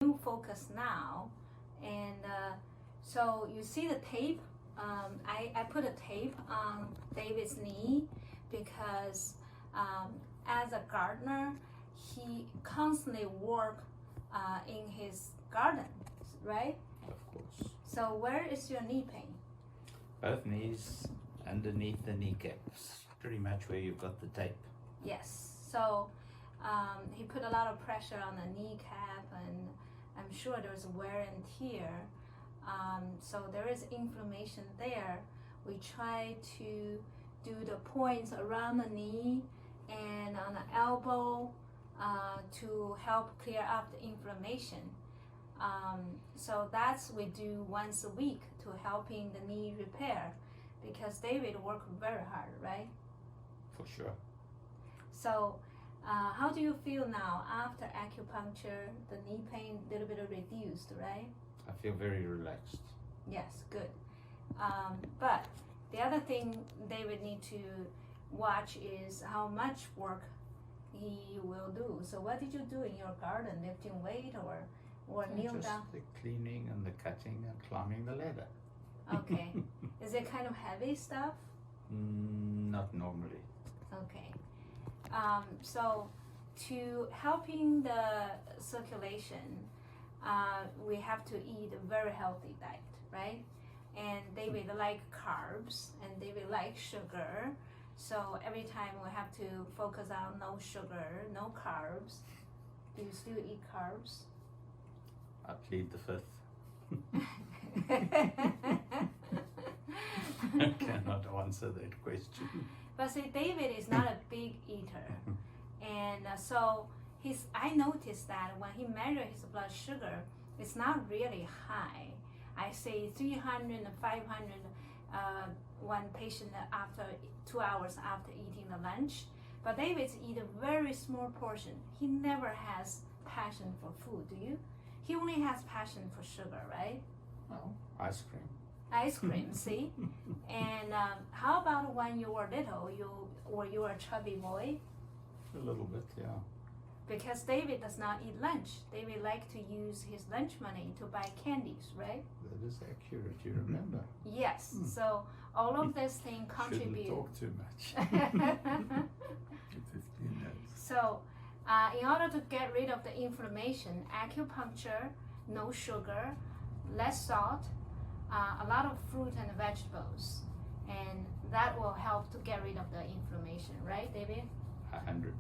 new focus now, and so you see the tape. I put a tape on David's knee because as a gardener, he constantly work in his garden, right? Of course. So where is your knee pain? Both knees, underneath the kneecaps, pretty much where you've got the tape. Yes. So he put a lot of pressure on the kneecap, and I'm sure there's wear and tear. So there is inflammation there. We try to do the points around the knee and on the elbow to help clear up the inflammation. So that's we do once a week to helping the knee repair, because David worked very hard, right? For sure. So how do you feel now after acupuncture? The knee pain a little bit reduced, right? I feel very relaxed. Yes, good. But the other thing David need to watch is how much work he will do. So what did you do in your garden? Lifting weight or kneel Just down? the cleaning and the cutting and climbing the ladder. Okay. Is it kind of heavy stuff? Not normally. Okay. So to helping the circulation, we have to eat a very healthy diet, right? And David like carbs and David like sugar. So every time we have to focus on no sugar, no carbs. Do you still eat carbs? I plead the fifth. I cannot answer that question. But see, David is not a big eater, and so I noticed that when he measured his blood sugar, it's not really high. I say 300 and 500 one patient after 2 hours after eating the lunch. But David's eat a very small portion. He never has passion for food, do you? He only has passion for sugar, right? Well, ice cream. Ice cream, see? And how about when you were little, you were a chubby boy? A little bit, yeah. Because David does not eat lunch. David like to use his lunch money to buy candies, right? That is accurate, you remember. Yes. So all of this thing contribute. Shouldn't talk too much. 15 days. So in order to get rid of the inflammation, acupuncture, no sugar, less salt, a lot of fruit and vegetables, and that will help to get rid of the inflammation, right, David? 100%.